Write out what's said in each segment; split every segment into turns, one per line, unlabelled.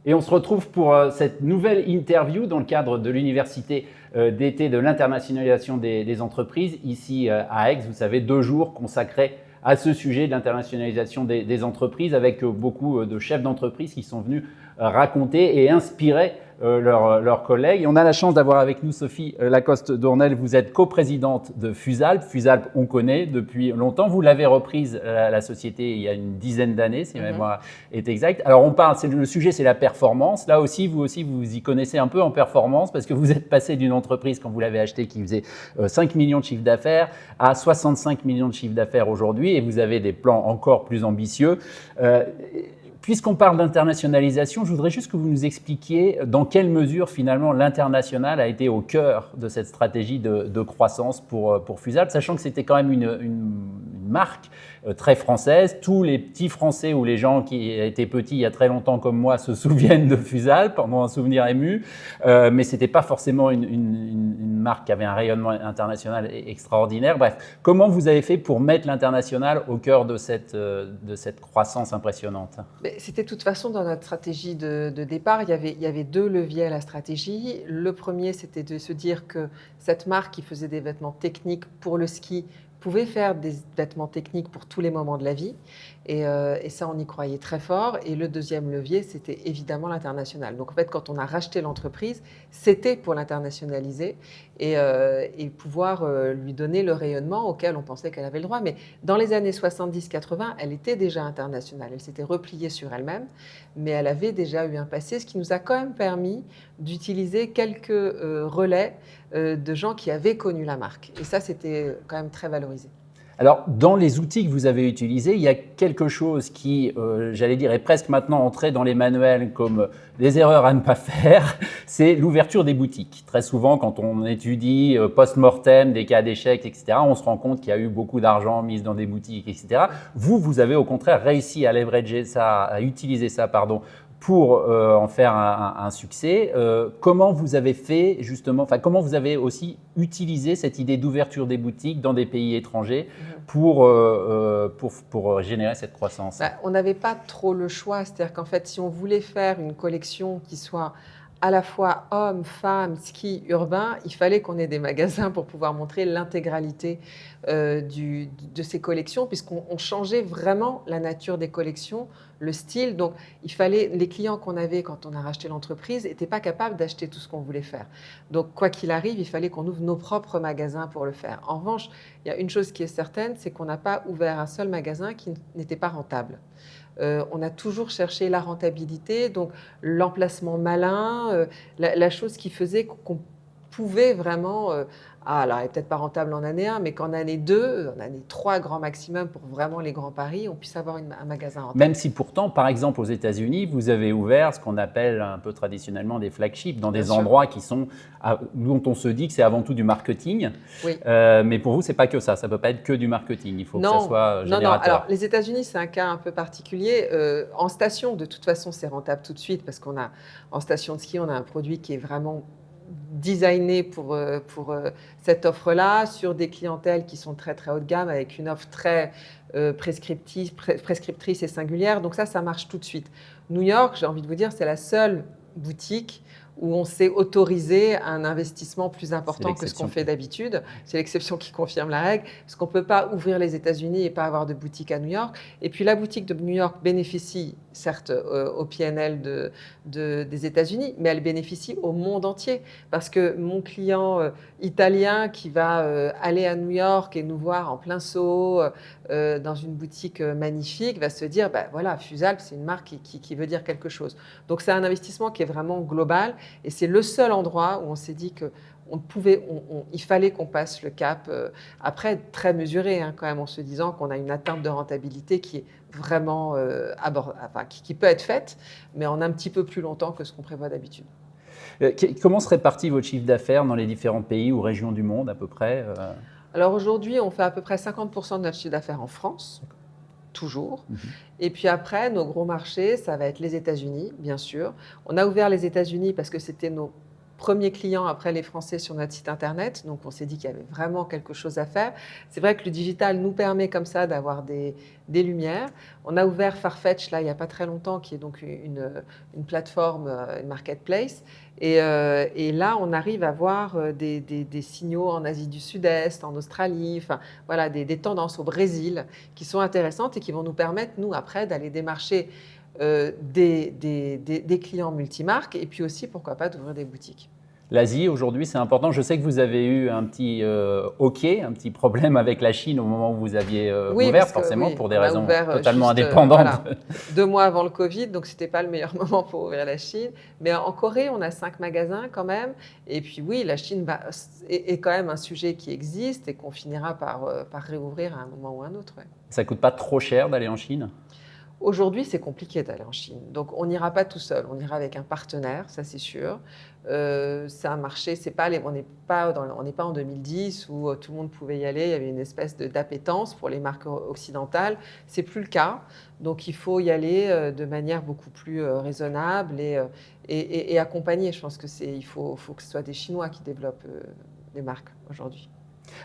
Et on se retrouve pour cette nouvelle interview dans le cadre de l'université d'été de l'internationalisation des entreprises, ici à Aix. Vous savez, 2 jours consacrés à ce sujet de l'internationalisation des entreprises, avec beaucoup de chefs d'entreprise qui sont venus raconter et inspirer leurs collègues. Et on a la chance d'avoir avec nous Sophie Lacoste-Dournel. Vous êtes coprésidente de Fusalp. Fusalp, on connaît depuis longtemps. Vous l'avez reprise, la société, il y a une dizaine d'années, si ma mémoire est exacte. Alors, on parle, le sujet, c'est la performance. Là aussi, vous y connaissez un peu en performance, parce que vous êtes passé d'une entreprise, quand vous l'avez achetée, qui faisait 5 millions de chiffre d'affaires à 65 millions de chiffre d'affaires aujourd'hui, et vous avez des plans encore plus ambitieux. Puisqu'on parle d'internationalisation, je voudrais juste que vous nous expliquiez dans quelle mesure finalement l'international a été au cœur de cette stratégie de croissance pour Fusalp, sachant que c'était quand même une marque très française. Tous les petits Français ou les gens qui étaient petits il y a très longtemps comme moi se souviennent de Fusalp, ont un souvenir ému, mais ce n'était pas forcément une marque qui avait un rayonnement international extraordinaire. Bref, comment vous avez fait pour mettre l'international au cœur de cette croissance impressionnante ?
C'était de toute façon dans notre stratégie de départ, il y avait 2 leviers à la stratégie. Le premier, c'était de se dire que cette marque qui faisait des vêtements techniques pour le ski pouvait faire des vêtements techniques pour tous les moments de la vie. Et ça, on y croyait très fort. Et le deuxième levier, c'était évidemment l'international. Donc en fait, quand on a racheté l'entreprise, c'était pour l'internationaliser et pouvoir lui donner le rayonnement auquel on pensait qu'elle avait le droit. Mais dans les années 70-80, elle était déjà internationale. Elle s'était repliée sur elle-même, mais elle avait déjà eu un passé, ce qui nous a quand même permis d'utiliser quelques relais de gens qui avaient connu la marque. Et ça, c'était quand même très valorisé.
Alors, dans les outils que vous avez utilisés, il y a quelque chose qui, j'allais dire, est presque maintenant entré dans les manuels comme des erreurs à ne pas faire, c'est l'ouverture des boutiques. Très souvent, quand on étudie post-mortem des cas d'échecs, etc., on se rend compte qu'il y a eu beaucoup d'argent mis dans des boutiques, etc. Vous avez au contraire réussi à leverager ça, à utiliser ça, pour en faire un succès. Comment vous avez fait justement, enfin comment vous avez aussi utilisé cette idée d'ouverture des boutiques dans des pays étrangers pour générer cette croissance ?
On n'avait pas trop le choix, c'est-à-dire qu'en fait, si on voulait faire une collection qui soit à la fois hommes, femmes, ski, urbain, il fallait qu'on ait des magasins pour pouvoir montrer l'intégralité de ces collections, puisqu'on changeait vraiment la nature des collections, le style. Donc, il fallait, les clients qu'on avait quand on a racheté l'entreprise n'étaient pas capables d'acheter tout ce qu'on voulait faire. Donc, quoi qu'il arrive, il fallait qu'on ouvre nos propres magasins pour le faire. En revanche, il y a une chose qui est certaine, c'est qu'on n'a pas ouvert un seul magasin qui n'était pas rentable. On a toujours cherché la rentabilité, donc l'emplacement malin, la chose qui faisait qu'on pouvait vraiment, alors elle n'est peut-être pas rentable en année 1, mais qu'en année 2, en année 3 grand maximum pour vraiment les grands paris, on puisse avoir un magasin rentable.
Même si pourtant, par exemple aux États-Unis, vous avez ouvert ce qu'on appelle un peu traditionnellement des flagships, dans des endroits qui sont, dont on se dit que c'est avant tout du marketing.
Oui.
Mais pour vous, c'est pas que ça ne peut pas être que du marketing, il faut que ça soit générateur.
Non, alors les États-Unis, c'est un cas un peu particulier. En station, de toute façon, c'est rentable tout de suite parce en station de ski, on a un produit qui est vraiment designé pour cette offre-là, sur des clientèles qui sont très très haut de gamme, avec une offre très prescriptrice et singulière. Donc ça marche tout de suite. New York, j'ai envie de vous dire, c'est la seule boutique où on s'est autorisé un investissement plus important que ce qu'on fait d'habitude. C'est l'exception qui confirme la règle, parce qu'on ne peut pas ouvrir les États-Unis et pas avoir de boutique à New York. Et puis la boutique de New York bénéficie, certes, au PNL des États-Unis, mais elle bénéficie au monde entier. Parce que mon client italien qui va aller à New York et nous voir en plein Soho, dans une boutique magnifique, va se dire, voilà, Fusalp, c'est une marque qui veut dire quelque chose. Donc c'est un investissement qui est vraiment global. Et c'est le seul endroit où on s'est dit qu'il fallait qu'on passe le cap, après très mesuré quand même, en se disant qu'on a une atteinte de rentabilité qui est vraiment qui peut être faite, mais en un petit peu plus longtemps que ce qu'on prévoit d'habitude.
Comment se répartit votre chiffre d'affaires dans les différents pays ou régions du monde à peu près ?
Alors aujourd'hui, on fait à peu près 50% de notre chiffre d'affaires en France. Toujours. Et puis après, nos gros marchés, ça va être les États-Unis, bien sûr. On a ouvert les États-Unis parce que c'était nos premiers clients après les Français sur notre site internet. Donc, on s'est dit qu'il y avait vraiment quelque chose à faire. C'est vrai que le digital nous permet comme ça d'avoir des lumières. On a ouvert Farfetch là il n'y a pas très longtemps, qui est donc une plateforme, une marketplace. Et là, on arrive à voir des signaux en Asie du Sud-Est, en Australie, enfin voilà, des tendances au Brésil qui sont intéressantes et qui vont nous permettre, nous, après, d'aller démarcher des clients multimarques et puis aussi, pourquoi pas, d'ouvrir des boutiques.
L'Asie, aujourd'hui, c'est important. Je sais que vous avez eu un petit un petit problème avec la Chine au moment où vous aviez ouvert, forcément, pour des raisons totalement indépendantes.
Voilà, 2 mois avant le Covid, donc ce n'était pas le meilleur moment pour ouvrir la Chine. Mais en Corée, on a 5 magasins quand même. Et puis oui, la Chine est quand même un sujet qui existe et qu'on finira par réouvrir à un moment ou à un autre. Ouais.
Ça ne coûte pas trop cher d'aller en Chine ?
Aujourd'hui, c'est compliqué d'aller en Chine. Donc, on n'ira pas tout seul. On ira avec un partenaire, ça c'est sûr. C'est un marché, on n'est pas en 2010 où tout le monde pouvait y aller. Il y avait une espèce d'appétence pour les marques occidentales. C'est plus le cas. Donc, il faut y aller de manière beaucoup plus raisonnable et accompagnée. Je pense il faut que ce soit des Chinois qui développent les marques aujourd'hui.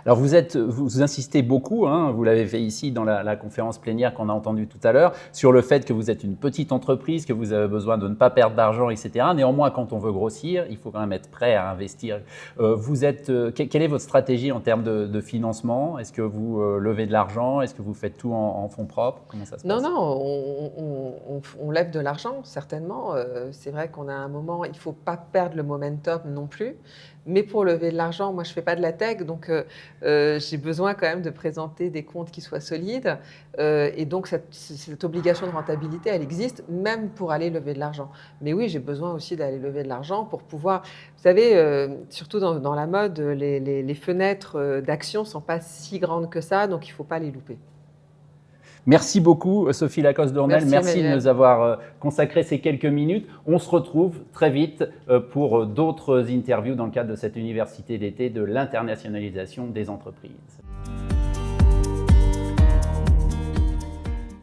Alors vous insistez beaucoup, hein, vous l'avez fait ici dans la conférence plénière qu'on a entendue tout à l'heure, sur le fait que vous êtes une petite entreprise, que vous avez besoin de ne pas perdre d'argent, etc. Néanmoins, quand on veut grossir, il faut quand même être prêt à investir. Quelle est votre stratégie en termes de financement ? Est-ce que vous levez de l'argent ? Est-ce que vous faites tout en fonds propres ? Comment ça se passe ?
Non, on lève de l'argent, certainement. C'est vrai qu'on a un moment, il ne faut pas perdre le momentum non plus. Mais pour lever de l'argent, moi je ne fais pas de la tech, donc j'ai besoin quand même de présenter des comptes qui soient solides. Et donc cette obligation de rentabilité, elle existe même pour aller lever de l'argent. Mais oui, j'ai besoin aussi d'aller lever de l'argent pour pouvoir... Vous savez, surtout dans la mode, les fenêtres d'action ne sont pas si grandes que ça, donc il ne faut pas les louper.
Merci beaucoup, Sophie Lacoste-Dournel. Merci de nous avoir consacré ces quelques minutes. On se retrouve très vite pour d'autres interviews dans le cadre de cette université d'été de l'internationalisation des entreprises.